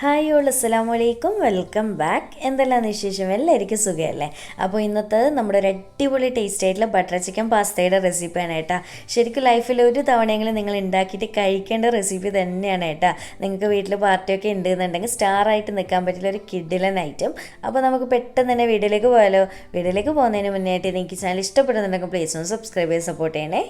Hi all അസ്സലാമു അലൈക്കും, welcome back. എന്തെല്ലാം വിശേഷം? എല്ലാവർക്കും സുഖമല്ലേ? അപ്പോൾ ഇന്നത്തെ നമ്മുടെ ഒരു അടിപൊളി ടേസ്റ്റ് ആയിട്ടുള്ള ബട്ടർ ചിക്കൻ പാസ്തയുടെ റെസിപ്പിയാണ് കേട്ടോ. ശരിക്കും ലൈഫിൽ ഒരു തവണയെങ്കിലും നിങ്ങൾ ഉണ്ടാക്കിയിട്ട് കഴിക്കേണ്ട റെസിപ്പി തന്നെയാണ് കേട്ടോ. നിങ്ങൾക്ക് വീട്ടിൽ പാർട്ടിയൊക്കെ ഉണ്ടെന്നുണ്ടെങ്കിൽ സ്റ്റാറായിട്ട് നിൽക്കാൻ പറ്റില്ല ഒരു കിഡിലൻ ഐറ്റം. അപ്പോൾ നമുക്ക് പെട്ടെന്ന് തന്നെ വീഡിയോയിലേക്ക് പോയാലോ? വീഡിയോയിലേക്ക് പോകുന്നതിന് മുന്നേ ആയിട്ട് എനിക്ക് ചാനൽ ഇഷ്ടപ്പെടുന്നുണ്ടെങ്കിൽ പ്ലീസ് ഒന്ന് സബ്സ്ക്രൈബ് ചെയ്ത് സപ്പോർട്ട് ചെയ്യണേ.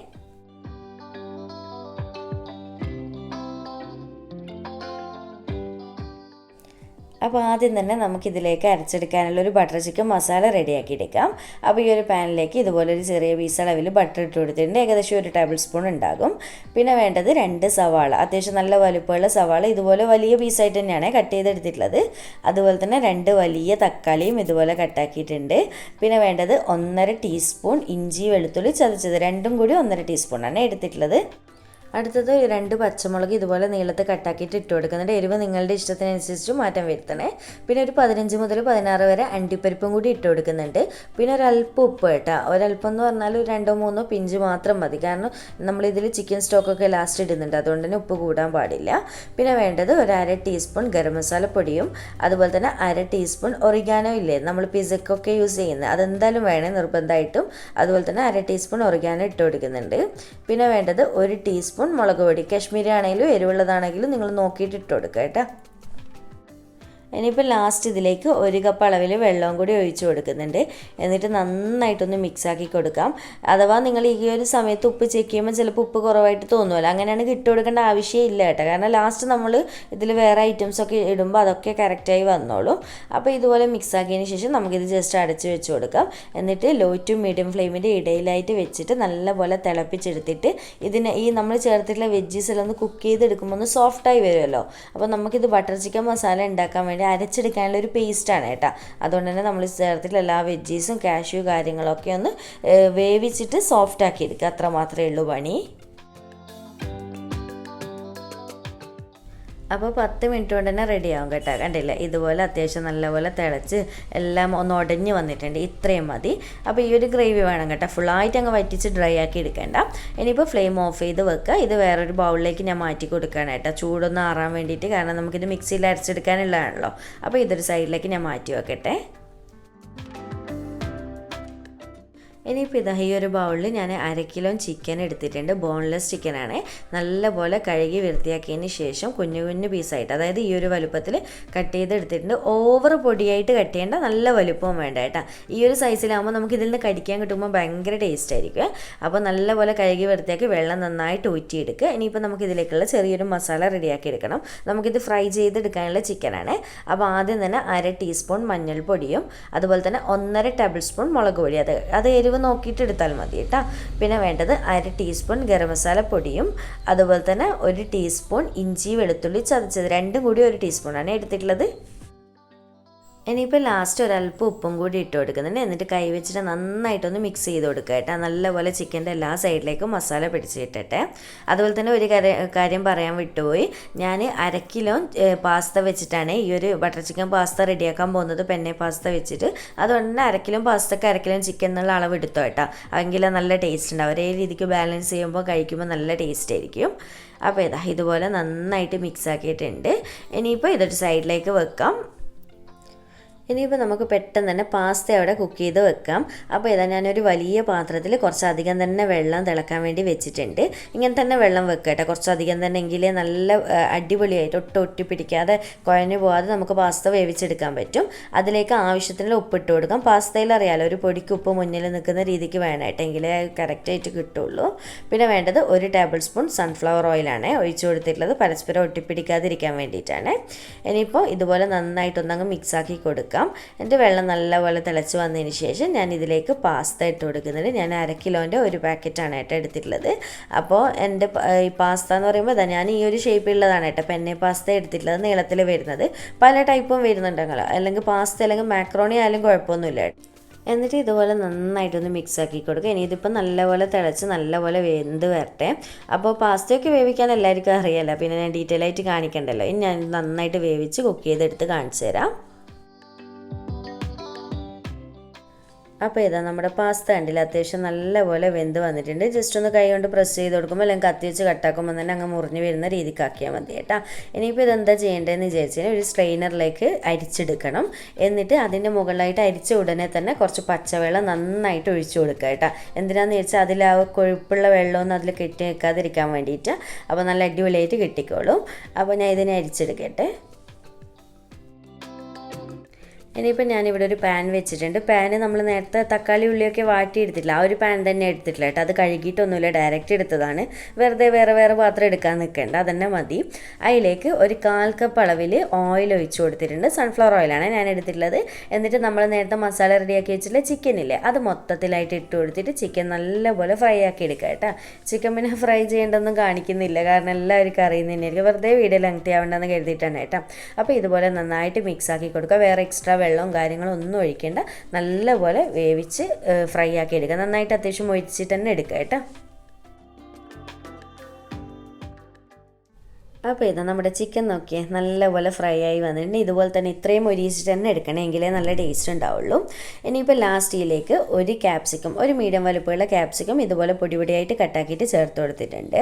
അപ്പോൾ ആദ്യം തന്നെ നമുക്കിതിലേക്ക് അരച്ചെടുക്കാനുള്ള ഒരു ബട്ടർ ചിക്കൻ മസാല റെഡിയാക്കി എടുക്കാം. അപ്പോൾ ഈ ഒരു പാനിലേക്ക് ഇതുപോലെ ഒരു ചെറിയ പീസ് അളവിൽ ബട്ടർ ഇട്ട് കൊടുത്തിട്ടുണ്ട്. ഏകദേശം ഒരു ടേബിൾ സ്പൂൺ ഉണ്ടാകും. പിന്നെ വേണ്ടത് 2 സവാള, അത്യാവശ്യം നല്ല വലുപ്പമുള്ള സവാള, ഇതുപോലെ വലിയ പീസായിട്ട് തന്നെയാണ് കട്ട് ചെയ്തെടുത്തിട്ടുള്ളത്. അതുപോലെ തന്നെ 2 വലിയ തക്കാളിയും ഇതുപോലെ കട്ടാക്കിയിട്ടുണ്ട്. പിന്നെ വേണ്ടത് 1.5 ടീസ്പൂൺ ഇഞ്ചി വെളുത്തുള്ളി ചതച്ചത്, രണ്ടും കൂടി 1.5 ടീസ്പൂണാണ് എടുത്തിട്ടുള്ളത്. അടുത്തത് 2 പച്ചമുളക് ഇതുപോലെ നീളത്തിൽ കട്ടാക്കിയിട്ട് ഇട്ട് കൊടുക്കുന്നുണ്ട്. എരിവ് നിങ്ങളുടെ ഇഷ്ടത്തിനനുസരിച്ച് മാറ്റം വരുത്തണേ. പിന്നെ ഒരു 15 മുതൽ 16 വരെ അണ്ടിപ്പരിപ്പും കൂടി ഇട്ട് കൊടുക്കുന്നുണ്ട്. പിന്നെ ഒരല്പം ഉപ്പ് കേട്ടോ. ഒരല്പം എന്ന് പറഞ്ഞാൽ 2-3 പിഞ്ച് മാത്രം മതി, കാരണം നമ്മളിതിൽ ചിക്കൻ സ്റ്റോക്കൊക്കെ ലാസ്റ്റ് ഇടുന്നുണ്ട്, അതുകൊണ്ട് തന്നെ ഉപ്പ് കൂടാൻ പാടില്ല. പിന്നെ വേണ്ടത് ഒരു 1/2 ടീസ്പൂൺ ഗരം മസാല പൊടിയും അതുപോലെ തന്നെ 1/2 ടീസ്പൂൺ ഒറിഗാനോ ഇല്ലേ, നമ്മൾ പിസക്കൊക്കെ യൂസ് ചെയ്യുന്നത്, അതെന്തായാലും വേണേ നിർബന്ധമായിട്ടും. അതുപോലെ തന്നെ 1/2 ടീസ്പൂൺ ഒറിഗാനോ ഇട്ട് കൊടുക്കുന്നുണ്ട്. പിന്നെ വേണ്ടത് 1 ടീസ്പൂൺ മുളക് പൊടി, കാശ്മീരി ആണെങ്കിലും എരിവുള്ളതാണെങ്കിലും നിങ്ങൾ നോക്കിയിട്ട് ഇട്ട് കൊടുക്കുക കേട്ടോ. ഇനിയിപ്പോൾ ലാസ്റ്റ് ഇതിലേക്ക് 1 കപ്പ് അളവിൽ വെള്ളവും കൂടി ഒഴിച്ച് കൊടുക്കുന്നുണ്ട്. എന്നിട്ട് നന്നായിട്ടൊന്ന് മിക്സാക്കി കൊടുക്കാം. അഥവാ നിങ്ങൾ ഈ ഒരു സമയത്ത് ഉപ്പ് ചെക്ക് ചെയ്യുമ്പോൾ ചിലപ്പോൾ ഉപ്പ് കുറവായിട്ട് തോന്നുമല്ലോ, അങ്ങനെയാണെങ്കിൽ ഇട്ട് കൊടുക്കേണ്ട ആവശ്യമില്ല കേട്ടോ, കാരണം ലാസ്റ്റ് നമ്മൾ ഇതിൽ വേറെ ഐറ്റംസൊക്കെ ഇടുമ്പോൾ അതൊക്കെ കറക്റ്റായി വന്നോളും. അപ്പോൾ ഇതുപോലെ മിക്സാക്കിയതിന് ശേഷം നമുക്കിത് ജസ്റ്റ് അടച്ച് വെച്ച് കൊടുക്കാം. എന്നിട്ട് ലോ ടു മീഡിയം ഫ്ലെയിമിൻ്റെ ഇടയിലായിട്ട് വെച്ചിട്ട് നല്ലപോലെ തിളപ്പിച്ചെടുത്തിട്ട് ഈ നമ്മൾ ചേർത്തിട്ടുള്ള വെജ്ജീസ് എല്ലാം ഒന്ന് കുക്ക് ചെയ്തെടുക്കുമ്പോൾ ഒന്ന് സോഫ്റ്റായി വരുമല്ലോ. അപ്പോൾ നമുക്കിത് ബട്ടർ ചിക്കൻ മസാല ഉണ്ടാക്കാൻ വേണ്ടി അരച്ചെടുക്കാനുള്ള ഒരു പേസ്റ്റാണ് കേട്ടോ. അതുകൊണ്ട് തന്നെ നമ്മൾ ചേർത്തിട്ടുള്ള എല്ലാ വെജ്ജീസും കാഷ്യൂ കാര്യങ്ങളൊക്കെ ഒന്ന് വേവിച്ചിട്ട് സോഫ്റ്റ് ആക്കി എടുക്കുക, അത്ര മാത്രമേ ഉള്ളൂ പണി. അപ്പോൾ 10 മിനിറ്റ് കൊണ്ട് തന്നെ റെഡിയാവും കേട്ടോ. കണ്ടില്ല, ഇതുപോലെ അത്യാവശ്യം നല്ലപോലെ തിളച്ച് എല്ലാം ഒന്ന് ഉടഞ്ഞ് വന്നിട്ടുണ്ട്, ഇത്രയും മതി. അപ്പോൾ ഈ ഒരു ഗ്രേവി വേണം കേട്ടോ, ഫുള്ളായിട്ട് അങ്ങ് വറ്റിച്ച് ഡ്രൈ ആക്കി എടുക്കേണ്ട. ഇനിയിപ്പോൾ ഫ്ലെയിം ഓഫ് ചെയ്ത് വെക്കുക. ഇത് വേറൊരു ബൗളിലേക്ക് ഞാൻ മാറ്റി കൊടുക്കുകയാണ് കേട്ടോ, ചൂടൊന്ന് ആറാൻ വേണ്ടിയിട്ട്, കാരണം നമുക്കിത് മിക്സിയിൽ അരച്ചെടുക്കാനുള്ളതാണല്ലോ. അപ്പോൾ ഇതൊരു സൈഡിലേക്ക് ഞാൻ മാറ്റി വെക്കട്ടെ. ഇനിയിപ്പോൾ ഇതാ ഈ ഒരു ബൗളിൽ ഞാൻ 1/2 കിലോ ചിക്കൻ എടുത്തിട്ടുണ്ട്. ബോൺലെസ് ചിക്കനാണ്. നല്ലപോലെ കഴുകി വൃത്തിയാക്കിയതിന് ശേഷം കുഞ്ഞു കുഞ്ഞു പീസായിട്ട്, അതായത് ഈ ഒരു വലുപ്പത്തിൽ കട്ട് ചെയ്തെടുത്തിട്ടുണ്ട്. ഓവർ പൊടിയായിട്ട് കട്ട് ചെയ്യേണ്ട, നല്ല വലുപ്പവും വേണ്ട കേട്ടോ. ഈ ഒരു സൈസിലാകുമ്പോൾ നമുക്ക് ഇതിൽ നിന്ന് കടിക്കാൻ കിട്ടുമ്പോൾ ഭയങ്കര ടേസ്റ്റ് ആയിരിക്കും. അപ്പോൾ നല്ലപോലെ കഴുകി വൃത്തിയാക്കി വെള്ളം നന്നായിട്ട് ഊറ്റിയെടുക്കുക. ഇനിയിപ്പോൾ നമുക്ക് ഇതിലേക്കുള്ള ചെറിയൊരു മസാല റെഡിയാക്കി എടുക്കണം. നമുക്കിത് ഫ്രൈ ചെയ്തെടുക്കാനുള്ള ചിക്കനാണ്. അപ്പോൾ ആദ്യം തന്നെ 1/2 ടീസ്പൂൺ മഞ്ഞൾപ്പൊടിയും അതുപോലെ തന്നെ 1.5 ടേബിൾ സ്പൂൺ മുളക് പൊടി, അത് എരിവ് നോക്കിയിട്ട് എടുത്താൽ മതി കേട്ടോ. പിന്നെ വേണ്ടത് 1/2 ടീസ്പൂൺ ഗരം മസാല പൊടിയും അതുപോലെ തന്നെ 1 ടീസ്പൂൺ ഇഞ്ചി വെളുത്തുള്ളി ചതച്ചത്, രണ്ടും കൂടി 1 ടീസ്പൂണാണ് എടുത്തിട്ടുള്ളത്. ഇനിയിപ്പോൾ ലാസ്റ്റ് ഒരല്പം ഉപ്പും കൂടി ഇട്ട് കൊടുക്കുന്നുണ്ട്. എന്നിട്ട് കൈ വെച്ചിട്ട് നന്നായിട്ടൊന്ന് മിക്സ് ചെയ്ത് കൊടുക്കുക കേട്ടോ. നല്ലപോലെ ചിക്കൻ്റെ എല്ലാ സൈഡിലേക്കും മസാല പിടിച്ചിട്ടെ. അതുപോലെ തന്നെ ഒരു കാര്യം പറയാൻ വിട്ടുപോയി, ഞാൻ 1/2 കിലോ പാസ്ത വെച്ചിട്ടാണ് ഈ ഒരു ബട്ടർ ചിക്കൻ പാസ്ത റെഡിയാക്കാൻ പോകുന്നത്, പെന്നെ പാസ്ത വെച്ചിട്ട്. അതുകൊണ്ട് തന്നെ 1/2 കിലോ പാസ്തക്ക് 1/2 കിലോ ചിക്കൻ എന്നുള്ള അളവ് എടുത്തോ കേട്ടോ, എങ്കിൽ നല്ല ടേസ്റ്റ് ഉണ്ടാവും. ഒരേ രീതിക്ക് ബാലൻസ് ചെയ്യുമ്പോൾ കഴിക്കുമ്പോൾ നല്ല ടേസ്റ്റ് ആയിരിക്കും. അപ്പോൾ ഇതുപോലെ നന്നായിട്ട് മിക്സ് ആക്കിയിട്ടുണ്ട്. ഇനിയിപ്പോൾ ഇതൊരു സൈഡിലേക്ക് വെക്കാം. ഇനിയിപ്പോൾ നമുക്ക് പെട്ടെന്ന് തന്നെ പാസ്ത അവിടെ കുക്ക് ചെയ്ത് വെക്കാം. അപ്പോൾ ഞാനൊരു വലിയ പാത്രത്തിൽ കുറച്ചധികം തന്നെ വെള്ളം തിളക്കാൻ വേണ്ടി വെച്ചിട്ടുണ്ട്. ഇങ്ങനെ തന്നെ വെള്ളം വെക്കട്ടെ, കുറച്ചധികം തന്നെ, എങ്കിലേ നല്ല അടിപൊളിയായിട്ട് ഒട്ടി പിടിക്കാതെ കുഴഞ്ഞു പോകാതെ നമുക്ക് പാസ്ത വേവിച്ചെടുക്കാൻ പറ്റും. അതിലേക്ക് ആവശ്യത്തിനുള്ള ഉപ്പിട്ട് കൊടുക്കാം. പാസ്തയിൽ അറിയാലോ, ഒരു പൊടിക്ക് ഉപ്പ് മുന്നിൽ നിൽക്കുന്ന രീതിക്ക് വേണമായിട്ട്, എങ്കിലേ കറക്റ്റായിട്ട് കിട്ടുള്ളൂ. പിന്നെ വേണ്ടത് 1 ടേബിൾ സ്പൂൺ സൺഫ്ലവർ ഓയിലാണ് ഒഴിച്ചു കൊടുത്തിട്ടുള്ളത്, പരസ്പരം ഒട്ടിപ്പിടിക്കാതിരിക്കാൻ വേണ്ടിയിട്ടാണ്. ഇനിയിപ്പോൾ ഇതുപോലെ നന്നായിട്ടൊന്നങ്ങ് മിക്സാക്കി കൊടുക്കാം. എന്നിട്ട് വെള്ളം നല്ലപോലെ തിളച്ച് വന്നതിന് ശേഷം ഞാൻ ഇതിലേക്ക് പാസ്ത ഇട്ട് കൊടുക്കുന്നുണ്ട്. ഞാൻ 1/2 കിലോൻ്റെ ഒരു പാക്കറ്റാണ് ഏട്ടാ എടുത്തിട്ടുള്ളത്. അപ്പോൾ എൻ്റെ ഈ പാസ്ത എന്ന് പറയുമ്പോൾ ഞാൻ ഈ ഒരു ഷേപ്പിലുള്ളതാണ് ഏട്ടാ, പെന്നെ പാസ്ത എടുത്തിട്ടുള്ളത്, നീളത്തിൽ വരുന്നത്. പല ടൈപ്പും വരുന്നുണ്ടെങ്കിലോ, അല്ലെങ്കിൽ പാസ്ത അല്ലെങ്കിൽ മാക്രോണി ആയാലും കുഴപ്പമൊന്നുമില്ല. എന്നിട്ട് ഇതുപോലെ നന്നായിട്ടൊന്ന് മിക്സ് ആക്കി കൊടുക്കുക. ഇനി ഇതിപ്പോൾ നല്ലപോലെ തിളച്ച് നല്ലപോലെ വെന്ത് വരട്ടെ. അപ്പോൾ പാസ്തയൊക്കെ വേവിക്കാൻ എല്ലാവർക്കും അറിയാമല്ലോ, പിന്നെ ഞാൻ ഡീറ്റെയിൽ ആയിട്ട് കാണിക്കണ്ടല്ലോ. ഇനി ഞാൻ നന്നായിട്ട് വേവിച്ച് കുക്ക് ചെയ്തെടുത്ത് കാണിച്ചു തരാം. അപ്പോൾ ഇതാ നമ്മുടെ പാസ്ത കണ്ടില്ല, അത്യാവശ്യം നല്ലപോലെ വെന്ത് വന്നിട്ടുണ്ട്. ജസ്റ്റ് ഒന്ന് കൈ കൊണ്ട് പ്രസ് ചെയ്ത് കൊടുക്കുമ്പോൾ അല്ലെങ്കിൽ കത്തി വെച്ച് കട്ടാക്കുമ്പോൾ തന്നെ അങ്ങ് മുറിഞ്ഞ് വരുന്ന രീതിക്കാക്കിയാൽ മതി കേട്ടോ. ഇനിയിപ്പോൾ ഇതെന്താ ചെയ്യേണ്ടതെന്ന് വിചാരിച്ചാൽ ഒരു സ്ട്രെയിനറിലേക്ക് അരിച്ചെടുക്കണം. എന്നിട്ട് അതിൻ്റെ മുകളിലായിട്ട് അരിച്ച ഉടനെ തന്നെ കുറച്ച് പച്ചവെള്ളം നന്നായിട്ട് ഒഴിച്ചു കൊടുക്കുക കേട്ടോ. എന്തിനാണെന്ന് വെച്ചാൽ അതിൽ ആ കൊഴുപ്പുള്ള വെള്ളമൊന്നും അതിൽ കെട്ടി വെക്കാതിരിക്കാൻ വേണ്ടിയിട്ട്. അപ്പോൾ നല്ല അടിപൊളിയായിട്ട് കിട്ടിക്കോളും. അപ്പോൾ ഞാൻ ഇതിനെ അരിച്ചെടുക്കട്ടെ. ഇനിയിപ്പോൾ ഞാനിവിടെ ഒരു പാൻ വെച്ചിട്ടുണ്ട്. പാന് നമ്മൾ നേരത്തെ തക്കാളി ഉള്ളിയൊക്കെ വാട്ടിയെടുത്തിട്ടില്ല, ആ ഒരു പാൻ തന്നെ എടുത്തിട്ടില്ല കേട്ടോ. അത് കഴുകിയിട്ടൊന്നുമില്ല, ഡയറക്റ്റ് എടുത്തതാണ്. വെറുതെ വേറെ പാത്രം എടുക്കാൻ നിൽക്കേണ്ട, അതന്നെ മതി. അതിലേക്ക് ഒരു 1/4 കപ്പ് അളവിൽ ഓയിൽ ഒഴിച്ചു കൊടുത്തിട്ടുണ്ട്. സൺഫ്ലവർ ഓയിലാണ് ഞാൻ എടുത്തിട്ടുള്ളത്. എന്നിട്ട് നമ്മൾ നേരത്തെ മസാല റെഡിയാക്കി വെച്ചിട്ടുള്ള ചിക്കനില്ലേ, അത് മൊത്തത്തിലായിട്ട് ഇട്ട് കൊടുത്തിട്ട് ചിക്കൻ നല്ലപോലെ ഫ്രൈ ആക്കി എടുക്കുക കേട്ടോ. ചിക്കൻ പിന്നെ ഫ്രൈ ചെയ്യേണ്ടതൊന്നും കാണിക്കുന്നില്ല, കാരണം എല്ലാവർക്കും അറിയുന്ന തന്നെയായിരിക്കും. വെറുതെ വീഡിയോ ലെങ്തി ആവേണ്ടെന്ന് കരുതിയിട്ടാണ് കേട്ടോ. അപ്പോൾ ഇതുപോലെ നന്നായിട്ട് മിക്സ് ആക്കി കൊടുക്കുക. വേറെ എക്സ്ട്രാ വെള്ളവും കാര്യങ്ങളും ഒന്നും ഒഴിക്കേണ്ട. നല്ലപോലെ വേവിച്ച് ഫ്രൈ ആക്കി എടുക്കുക. നന്നായിട്ട് അത്യാവശ്യം ഒഴിച്ചിട്ട് തന്നെ എടുക്കുക കേട്ടോ. അപ്പോൾ ഇതാ നമ്മുടെ ചിക്കൻ നോക്കിയേ നല്ലപോലെ ഫ്രൈ ആയി വന്നിട്ടുണ്ട്. ഇതുപോലെ തന്നെ ഇത്രയും ഒരിച്ചിട്ട് തന്നെ എടുക്കണം, എങ്കിലേ നല്ല ടേസ്റ്റ് ഉണ്ടാവുള്ളൂ. ഇനിയിപ്പോൾ ലാസ്റ്റിലേക്ക് ഒരു ക്യാപ്സിക്കം, ഒരു മീഡിയം വലുപ്പമുള്ള ക്യാപ്സിക്കം ഇതുപോലെ പൊടിയായിട്ട് കട്ടാക്കിയിട്ട് ചേർത്ത് കൊടുത്തിട്ടുണ്ട്.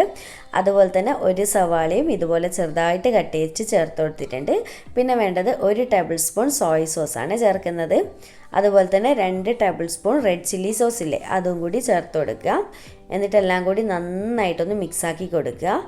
അതുപോലെ തന്നെ ഒരു സവാളയും ഇതുപോലെ ചെറുതായിട്ട് കട്ട് ചെയ്ത് ചേർത്ത് കൊടുത്തിട്ടുണ്ട്. പിന്നെ വേണ്ടത് 1 ടേബിൾ സ്പൂൺ സോയ സോസാണ് ചേർക്കുന്നത്. അതുപോലെ തന്നെ 2 table spoon red chilli sauce ഇല്ലേ, അതും കൂടി ചേർത്ത് കൊടുക്കുക. എന്നിട്ടെല്ലാം കൂടി നന്നായിട്ടൊന്ന് മിക്സാക്കി കൊടുക്കുക.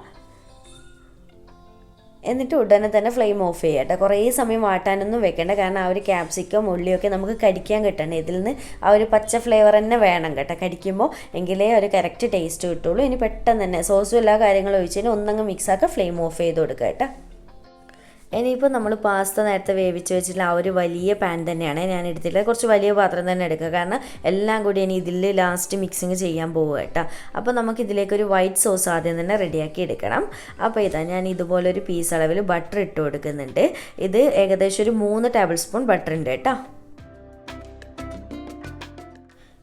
എന്നിട്ട് ഉടനെ തന്നെ ഫ്ലെയിം ഓഫ് ചെയ്യുക കേട്ടോ. കുറേ സമയം വാട്ടാനൊന്നും വെക്കേണ്ട, കാരണം ആ ഒരു ക്യാപ്സിക്കം ഉള്ളിയൊക്കെ നമുക്ക് കടിക്കാൻ കിട്ടണം. ഇതിൽ നിന്ന് ആ ഒരു പച്ച ഫ്ലേവർ തന്നെ വേണം കേട്ടോ കടിക്കുമ്പോൾ, എങ്കിലേ ഒരു കറക്റ്റ് ടേസ്റ്റ് കിട്ടുള്ളൂ. ഇനി പെട്ടെന്ന് തന്നെ സോസും എല്ലാ കാര്യങ്ങളും ഒഴിച്ചതിന് ഒന്നങ്ങ് മിക്സാക്കുക, ഫ്ലെയിം ഓഫ് ചെയ്ത് കൊടുക്കുക കേട്ടോ. ഇനിയിപ്പോൾ നമ്മൾ പാസ്ത നേരത്തെ വേവിച്ച് വെച്ചിട്ടുള്ള ആ ഒരു വലിയ പാൻ തന്നെയാണ് ഞാൻ എടുത്തിട്ടുള്ളത്. കുറച്ച് വലിയ പാത്രം തന്നെ എടുക്കുക, കാരണം എല്ലാം കൂടി ഇനി ഇതിൽ ലാസ്റ്റ് മിക്സിങ് ചെയ്യാൻ പോവുക കേട്ടോ. അപ്പോൾ നമുക്ക് ഇതിലേക്കൊരു വൈറ്റ് സോസ് ആദ്യം തന്നെ റെഡിയാക്കി എടുക്കണം. അപ്പോൾ ഇതാ ഞാൻ ഇതുപോലൊരു പീസ് അളവിൽ ബട്ടർ ഇട്ട് കൊടുക്കുന്നുണ്ട്. ഇത് ഏകദേശം ഒരു 3 ടേബിൾ സ്പൂൺ ബട്ടർ ഉണ്ട് കേട്ടോ.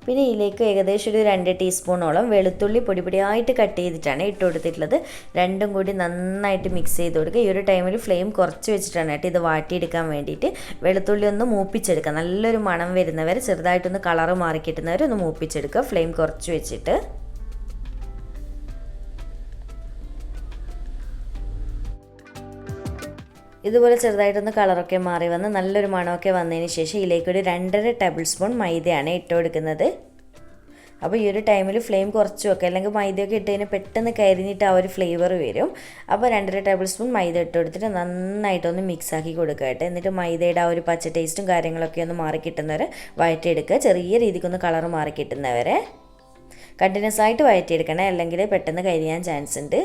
പിന്നെ ഇതിലേക്ക് ഏകദേശം ഒരു 2 ടീസ്പൂണോളം വെളുത്തുള്ളി പൊടിയായിട്ട് കട്ട് ചെയ്തിട്ടാണ് ഇട്ട് കൊടുത്തിട്ടുള്ളത്. രണ്ടും കൂടി നന്നായിട്ട് മിക്സ് ചെയ്ത് കൊടുക്കുക. ഈ ഒരു ടൈമിൽ ഫ്ലെയിം കുറച്ച് വെച്ചിട്ടാണ് കേട്ടോ ഇത് വാട്ടിയെടുക്കാൻ വേണ്ടിയിട്ട്. വെളുത്തുള്ളി ഒന്ന് മൂപ്പിച്ചെടുക്കുക, നല്ലൊരു മണം വരുന്നവരെ, ചെറുതായിട്ടൊന്ന് കളറ് മാറി കിട്ടുന്നവരെ ഒന്ന് മൂപ്പിച്ചെടുക്കുക, ഫ്ലെയിം കുറച്ച് വെച്ചിട്ട്. ഇതുപോലെ ചെറുതായിട്ടൊന്ന് കളറൊക്കെ മാറി വന്ന് നല്ലൊരു മണമൊക്കെ വന്നതിന് ശേഷം ഇതിലേക്കൊരു 2.5 ടേബിൾ സ്പൂൺ മൈദയാണ് ഇട്ട് കൊടുക്കുന്നത്. അപ്പോൾ ഈ ഒരു ടൈമിൽ ഫ്ലെയിം കുറച്ച് വെക്കുക, അല്ലെങ്കിൽ മൈദയൊക്കെ ഇട്ട് കഴിഞ്ഞാൽ പെട്ടെന്ന് കരിഞ്ഞിട്ട് ആ ഒരു ഫ്ലേവർ വരും. അപ്പോൾ 2.5 ടേബിൾ സ്പൂൺ മൈദ ഇട്ട് കൊടുത്തിട്ട് നന്നായിട്ടൊന്ന് മിക്സ് ആക്കി കൊടുക്കുക കേട്ടോ. എന്നിട്ട് മൈദയുടെ ആ ഒരു പച്ച ടേസ്റ്റും കാര്യങ്ങളൊക്കെ ഒന്ന് മാറി കിട്ടുന്നവരെ വഴറ്റിയെടുക്കുക. ചെറിയ രീതിക്കൊന്ന് കളർ മാറി കിട്ടുന്നവരെ കണ്ടിന്യൂസ് ആയിട്ട് വഴറ്റിയെടുക്കണേ, അല്ലെങ്കിൽ പെട്ടെന്ന് കരിയാൻ ചാൻസ് ഉണ്ട്.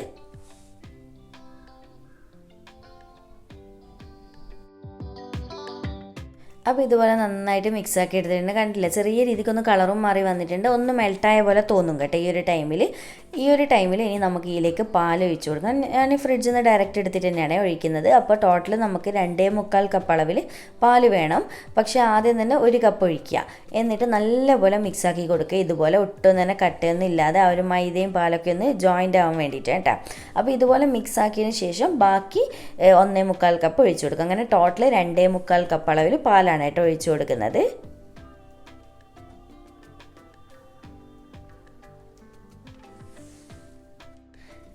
അപ്പോൾ ഇതുപോലെ നന്നായിട്ട് മിക്സ് ആക്കി എടുത്തിട്ടുണ്ട്. കണ്ടില്ല, ചെറിയ രീതിക്കൊന്ന് കളറും മാറി വന്നിട്ടുണ്ട്, ഒന്ന് മെൽട്ടായ പോലെ തോന്നും കേട്ടോ ഈ ഒരു ടൈമിൽ. ഇനി നമുക്ക് ഇതിലേക്ക് പാൽ ഒഴിച്ചു കൊടുക്കാം. ഞാൻ ഫ്രിഡ്ജിൽ നിന്ന് ഡയറക്റ്റ് എടുത്തിട്ട് തന്നെയാണ് ഒഴിക്കുന്നത്. അപ്പോൾ ടോട്ടൽ നമുക്ക് 2.25 കപ്പ് അളവിൽ പാൽ വേണം. പക്ഷേ ആദ്യം തന്നെ 1 കപ്പ് ഒഴിക്കുക. എന്നിട്ട് നല്ലപോലെ മിക്സ് ആക്കി കൊടുക്കുക. ഇതുപോലെ ഒട്ടും തന്നെ കട്ടയൊന്നും ഇല്ലാതെ ആ ഒരു മൈദയും പാലൊക്കെ ഒന്ന് ജോയിൻ്റ് ആവാൻ വേണ്ടിയിട്ട് കേട്ടോ. അപ്പോൾ ഇതുപോലെ മിക്സ് ആക്കിയതിന് ശേഷം ബാക്കി 1.25 കപ്പ് ഒഴിച്ചു കൊടുക്കുക. അങ്ങനെ ടോട്ടൽ 2.25 കപ്പ് അളവിൽ പാലാണ് കേട്ടോ ഒഴിച്ചു കൊടുക്കുന്നത്.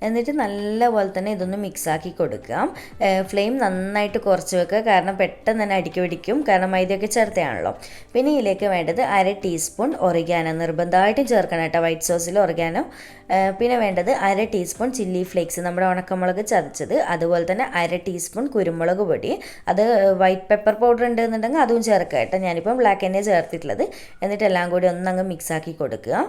എന്നിട്ട് നല്ലപോലെ തന്നെ ഇതൊന്ന് മിക്സാക്കി കൊടുക്കാം. ഫ്ലെയിം നന്നായിട്ട് കുറച്ച് വെക്കുക, കാരണം പെട്ടെന്ന് തന്നെ അടിക്ക് പിടിക്കും, കാരണം മൈദയൊക്കെ ചേർത്തയാണല്ലോ. പിന്നെ ഇതിലേക്ക് വേണ്ടത് 1/2 ടീസ്പൂൺ ഒറിഗാനോ, നിർബന്ധമായിട്ടും ചേർക്കണം കേട്ടോ വൈറ്റ് സോസിൽ ഒറിഗാനോ. പിന്നെ വേണ്ടത് 1/2 ടീസ്പൂൺ ചില്ലി ഫ്ലേക്സ്, നമ്മുടെ ഉണക്കമുളക് ചതച്ചത്. അതുപോലെ തന്നെ 1/2 ടീസ്പൂൺ കുരുമുളക് പൊടി. അത് വൈറ്റ് പെപ്പർ പൗഡർ ഉണ്ടെന്നുണ്ടെങ്കിൽ അതും ചേർക്കുക കേട്ടോ. ഞാനിപ്പം ബ്ലാക്ക് തന്നെ ചേർത്തിട്ടുള്ളത്. എന്നിട്ട് എല്ലാം കൂടി ഒന്നങ്ങ് മിക്സാക്കി കൊടുക്കുക.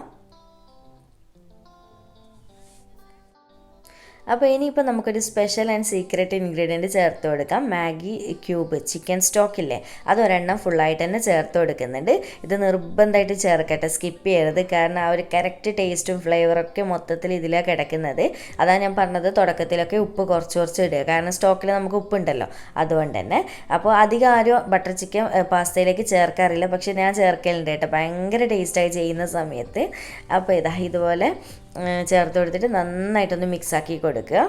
അപ്പോൾ ഇനിയിപ്പോൾ നമുക്കൊരു സ്പെഷ്യൽ ആൻഡ് സീക്രട്ട് ഇൻഗ്രീഡിയൻറ്റ് ചേർത്ത് കൊടുക്കാം. മാഗി ക്യൂബ് ചിക്കൻ സ്റ്റോക്കില്ലേ, അതൊരെണ്ണം ഫുള്ളായിട്ട് തന്നെ ചേർത്ത് കൊടുക്കുന്നുണ്ട്. ഇത് നിർബന്ധമായിട്ട് ചേർക്കട്ടെ, സ്കിപ്പ് ചെയ്യരുത്, കാരണം ആ ഒരു കറക്റ്റ് ടേസ്റ്റും ഫ്ലേവറൊക്കെ മൊത്തത്തിൽ ഇതിലാണ് കിടക്കുന്നത്. അതാണ് ഞാൻ പറഞ്ഞത് തുടക്കത്തിലൊക്കെ ഉപ്പ് കുറച്ച് ഇടുക, കാരണം സ്റ്റോക്കിൽ നമുക്ക് ഉപ്പുണ്ടല്ലോ, അതുകൊണ്ട് തന്നെ. അപ്പോൾ അധികം ആരും ബട്ടർ ചിക്കൻ പാസ്തയിലേക്ക് ചേർക്കാറില്ല, പക്ഷേ ഞാൻ ചേർക്കലുണ്ട് കേട്ടോ, ഭയങ്കര ടേസ്റ്റായി ചെയ്യുന്ന സമയത്ത്. അപ്പോൾ ഇതുപോലെ ചേർത്ത് കൊടുത്തിട്ട് നന്നായിട്ടൊന്ന് മിക്സാക്കി കൊടുക്കുക.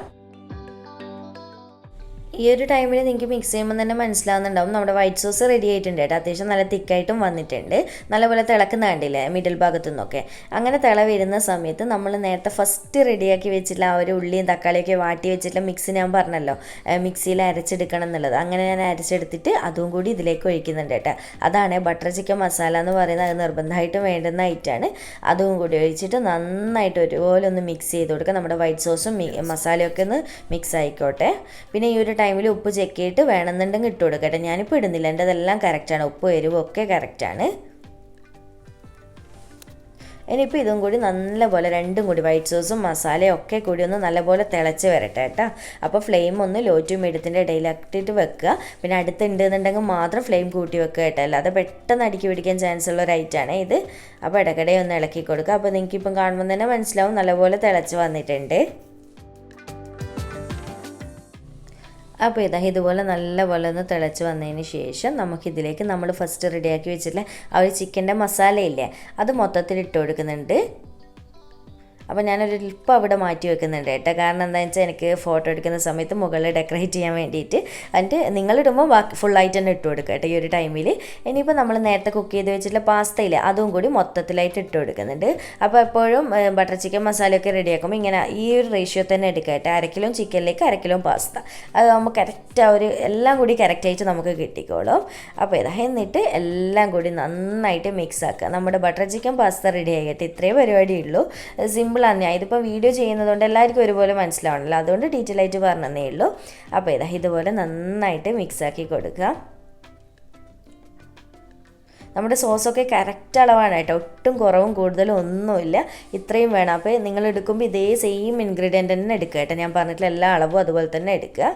ഈ ഒരു ടൈമിൽ നിങ്ങൾക്ക് മിക്സ് ചെയ്യുമ്പോൾ തന്നെ മനസ്സിലാവുന്നുണ്ടാവും നമ്മുടെ വൈറ്റ് സോസ് റെഡി ആയിട്ടുണ്ട് കേട്ടോ. അത്യാവശ്യം നല്ല തിക്കായിട്ടും വന്നിട്ടുണ്ട്. നല്ലപോലെ തിളക്കുന്ന കണ്ടില്ലേ മിഡിൽ ഭാഗത്തു നിന്നൊക്കെ. അങ്ങനെ തിള വരുന്ന സമയത്ത് നമ്മൾ നേരത്തെ ഫസ്റ്റ് റെഡിയാക്കി വെച്ചിട്ടുള്ള ആ ഒരു ഉള്ളിയും തക്കാളിയൊക്കെ വാട്ടി വെച്ചിട്ടുള്ള മിക്സ് ഞാൻ പറഞ്ഞല്ലോ മിക്സിയിൽ അരച്ചെടുക്കണം എന്നുള്ളത്. അങ്ങനെ ഞാൻ അരച്ചെടുത്തിട്ട് അതും കൂടി ഇതിലേക്ക് ഒഴിക്കുന്നുണ്ട് കേട്ടോ. അതാണ് ബട്ടർ ചിക്കൻ മസാല എന്ന് പറയുന്നത്. അത് നിർബന്ധമായിട്ടും വേണ്ടുന്ന ഐറ്റമാണ്. അതും കൂടി ഒഴിച്ചിട്ട് നന്നായിട്ട് ഒരുപോലെ ഒന്ന് മിക്സ് ചെയ്ത് കൊടുക്കുക. നമ്മുടെ വൈറ്റ് സോസും മസാലയൊക്കെ ഒന്ന് മിക്സ് ആയിക്കോട്ടെ. പിന്നെ ഈ ഒരു ടൈമിൽ ഉപ്പ് ചെക്ക് ചെയ്തിട്ട് വേണമെന്നുണ്ടെങ്കിൽ ഇട്ട് കൊടുക്കട്ടെ. ഞാനിപ്പോൾ ഇടുന്നില്ല, എൻ്റെ അതെല്ലാം കറക്റ്റാണ്. ഉപ്പ് എരിവും ഒക്കെ കറക്റ്റാണ്. ഇനിയിപ്പോൾ ഇതും കൂടി നല്ലപോലെ രണ്ടും കൂടി വൈറ്റ് സോസും മസാലയും ഒക്കെ കൂടി ഒന്ന് നല്ലപോലെ തിളച്ച് വരട്ടെ കേട്ടോ. അപ്പോൾ ഫ്ലെയിം ഒന്ന് ലോ ടു മീഡിയത്തിൻ്റെ ഇടയിലാക്കിയിട്ട് വെക്കുക. പിന്നെ അടുത്തുണ്ടെന്നുണ്ടെങ്കിൽ മാത്രം ഫ്ലെയിം കൂട്ടി വെക്കുക കേട്ടോ. അല്ലാതെ പെട്ടെന്ന് അടുക്കി പിടിക്കാൻ ചാൻസ് ഉള്ള ഒരു ഐറ്റമാണ് ഇത്. അപ്പോൾ ഇടയ്ക്കിടെ ഒന്ന് ഇളക്കി കൊടുക്കുക. അപ്പോൾ നിങ്ങൾക്കിപ്പം കാണുമ്പോൾ തന്നെ മനസ്സിലാവും നല്ലപോലെ തിളച്ച് വന്നിട്ടുണ്ട്. അപ്പോൾ ഇതുപോലെ നല്ലപോലെ ഒന്ന് തിളച്ച് വന്നതിന് ശേഷം നമുക്കിതിലേക്ക് നമ്മൾ ഫസ്റ്റ് റെഡിയാക്കി വെച്ചിട്ടുള്ള ആ ഒരു ചിക്കൻ്റെ മസാലയില്ലേ അത് മൊത്തത്തിൽ ഇട്ട് കൊടുക്കുന്നുണ്ട്. അപ്പോൾ ഞാനൊരു അല്പം അവിടെ മാറ്റി വെക്കുന്നുണ്ട് കേട്ടോ. കാരണം എന്താണെന്ന് വെച്ചാൽ എനിക്ക് ഫോട്ടോ എടുക്കുന്ന സമയത്ത് മുകളിൽ ഡെക്കറേറ്റ് ചെയ്യാൻ വേണ്ടിയിട്ട്. എന്നിട്ട് നിങ്ങളിടുമ്പോൾ ബാക്കി ഫുള്ളായിട്ട് തന്നെ ഇട്ട് കൊടുക്കുക കേട്ടോ ഈ ഒരു ടൈമിൽ. ഇനിയിപ്പോൾ നമ്മൾ നേരത്തെ കുക്ക് ചെയ്ത് വെച്ചിട്ടുള്ള പാസ്തയില്ലേ അതും കൂടി മൊത്തത്തിലായിട്ട് ഇട്ട് കൊടുക്കുന്നുണ്ട്. അപ്പോൾ എപ്പോഴും ബട്ടർ ചിക്കൻ മസാലയൊക്കെ റെഡിയാക്കുമ്പോൾ ഇങ്ങനെ ഈ ഒരു റേഷ്യോ തന്നെ എടുക്കുക കേട്ടോ. 1 കിലോ ചിക്കനിലേക്ക് 1 കിലോ പാസ്ത. അത് നമുക്ക് കറക്റ്റ് ആ ഒരു എല്ലാം കൂടി കറക്റ്റായിട്ട് നമുക്ക് കിട്ടിക്കോളും. അപ്പോൾ എന്നിട്ട് എല്ലാം കൂടി നന്നായിട്ട് മിക്സ് ആക്കുക. നമ്മുടെ ബട്ടർ ചിക്കൻ പാസ്ത റെഡി ആയിട്ട് ഇത്രയേ പരിപാടിയുള്ളൂ. സിമ്പിൾ ആണ്. ഇതിപ്പോൾ വീഡിയോ ചെയ്യുന്നതുകൊണ്ട് എല്ലാവർക്കും ഒരുപോലെ മനസ്സിലാവണമല്ലോ, അതുകൊണ്ട് ഡീറ്റെയിൽ ആയിട്ട് പറഞ്ഞതേ ഉള്ളൂ. അപ്പോൾ ഇതുപോലെ നന്നായിട്ട് മിക്സാക്കി കൊടുക്കുക. നമ്മുടെ സോസൊക്കെ കറക്റ്റ് അളവാണ് കേട്ടോ. ഒട്ടും കുറവും കൂടുതലും ഒന്നുമില്ല, ഇത്രയും വേണം. അപ്പോൾ നിങ്ങൾ എടുക്കുമ്പോൾ ഇതേ സെയിം ഇൻഗ്രീഡിയൻ്റ് തന്നെ എടുക്കുക കേട്ടോ. ഞാൻ പറഞ്ഞിട്ടുള്ള എല്ലാ അളവും അതുപോലെ തന്നെ എടുക്കുക.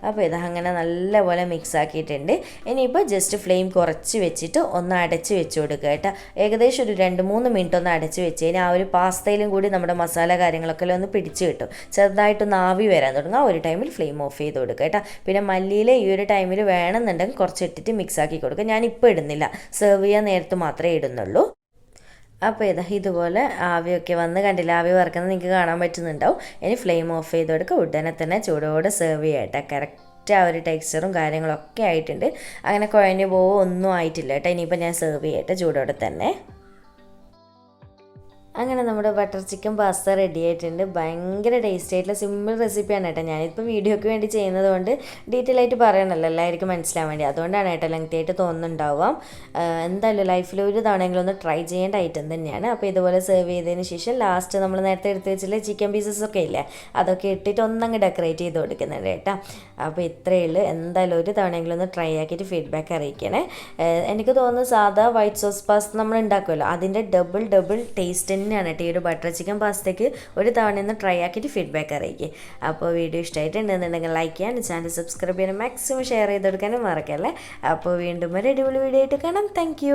അപ്പോൾ അങ്ങനെ നല്ലപോലെ മിക്സ് ആക്കിയിട്ടുണ്ട്. ഇനിയിപ്പോൾ ജസ്റ്റ് ഫ്ലെയിം കുറച്ച് വെച്ചിട്ട് ഒന്ന് അടച്ച് വെച്ച് കൊടുക്കുക കേട്ടോ. ഏകദേശം ഒരു 2-3 മിനിറ്റ് ഒന്ന് അടച്ച് വെച്ച് കഴിഞ്ഞാൽ ആ ഒരു പാസ്തയിലും കൂടി നമ്മുടെ മസാല കാര്യങ്ങളൊക്കെ ഒന്ന് പിടിച്ച് കിട്ടും. ചെറുതായിട്ടൊന്ന് ആവി വരാൻ തുടങ്ങും. ആ ഒരു ടൈമിൽ ഫ്ലെയിം ഓഫ് ചെയ്ത് കൊടുക്കുക കേട്ടോ. പിന്നെ മല്ലിയില ഈ ഒരു ടൈമിൽ വേണമെന്നുണ്ടെങ്കിൽ കുറച്ച് ഇട്ടിട്ട് മിക്സ് ആക്കി കൊടുക്കുക. ഞാനിപ്പോൾ ഇടുന്നില്ല, സെർവ് ചെയ്യാൻ നേരത്ത് മാത്രമേ ഇടുന്നുള്ളൂ. അപ്പോൾ ഇതുപോലെ ആവിയൊക്കെ വന്ന് കണ്ടില്ല, ആവി വറക്കുന്നത് നിങ്ങൾക്ക് കാണാൻ പറ്റുന്നുണ്ടാവും. ഇനി ഫ്ലെയിം ഓഫ് ചെയ്ത് കൊടുക്കുക. ഉടനെ തന്നെ ചൂടോടെ സെർവ് ചെയ്യട്ടെ. കറക്റ്റ് ആ ഒരു ടെക്സ്ചറും കാര്യങ്ങളൊക്കെ ആയിട്ടുണ്ട്. അങ്ങനെ കുഴഞ്ഞു പോവോ ഒന്നും ആയിട്ടില്ല കേട്ടോ. ഇനിയിപ്പോൾ ഞാൻ സെർവ് ചെയ്യട്ടെ ചൂടോടെ തന്നെ. അങ്ങനെ നമ്മുടെ ബട്ടർ ചിക്കൻ പാസ്ത റെഡി ആയിട്ടുണ്ട്. ഭയങ്കര ടേസ്റ്റ് ആയിട്ടുള്ള സിമ്പിൾ റെസിപ്പിയാണ് കേട്ടോ. ഞാനിപ്പോൾ വീഡിയോയ്ക്ക് വേണ്ടി ചെയ്യുന്നത് കൊണ്ട് ഡീറ്റെയിൽ ആയിട്ട് പറയണമല്ലോ, എല്ലാവർക്കും മനസ്സിലാൻ വേണ്ടി. അതുകൊണ്ടാണ് കേട്ടോ ലെങ്തി ആയിട്ട് തോന്നുന്നുണ്ടാവാം. എന്തായാലും ലൈഫിൽ ഒരു തവണയെങ്കിലും ഒന്ന് ട്രൈ ചെയ്യേണ്ട ഐറ്റം തന്നെയാണ്. അപ്പോൾ ഇതുപോലെ സെർവ് ചെയ്തതിന് ശേഷം ലാസ്റ്റ് നമ്മൾ നേരത്തെ എടുത്ത് വെച്ചിട്ടുള്ള ചിക്കൻ പീസസ് ഒക്കെ ഇല്ലേ അതൊക്കെ ഇട്ടിട്ട് ഒന്നങ്ങ് ഡെക്കറേറ്റ് ചെയ്ത് കൊടുക്കുന്നുണ്ട് കേട്ടോ. അപ്പോൾ ഇത്രയേ ഉള്ളൂ. എന്തായാലും ഒരു തവണയെങ്കിലും ഒന്ന് ട്രൈ ആക്കിയിട്ട് ഫീഡ്ബാക്ക് അറിയിക്കണേ. എനിക്ക് തോന്നുന്നു സാധാ വൈറ്റ് സോസ് പാസ്ത നമ്മൾ ഉണ്ടാക്കുമല്ലോ അതിൻ്റെ ഡബിൾ ടേസ്റ്റ് തന്നെയാണ് കേട്ടോ ഈ ഒരു ബട്ടർ ചിക്കൻ പാസ്തയ്ക്ക്. ഒരു തവണ ഒന്ന് ട്രൈ ആക്കിയിട്ട് ഫീഡ്ബാക്ക് അറിയിക്കുക. അപ്പോൾ വീഡിയോ ഇഷ്ടമായിട്ടുണ്ടെന്നുണ്ടെങ്കിൽ ലൈക്ക് ചെയ്യാനും ചാനൽ സബ്സ്ക്രൈബ് ചെയ്യാനും മാക്സിമം ഷെയർ ചെയ്ത് കൊടുക്കാനും മറക്കല്ലേ. അപ്പോൾ വീണ്ടും ഒരു അടിപൊളി വീഡിയോ ആയിട്ട് കാണാം. താങ്ക്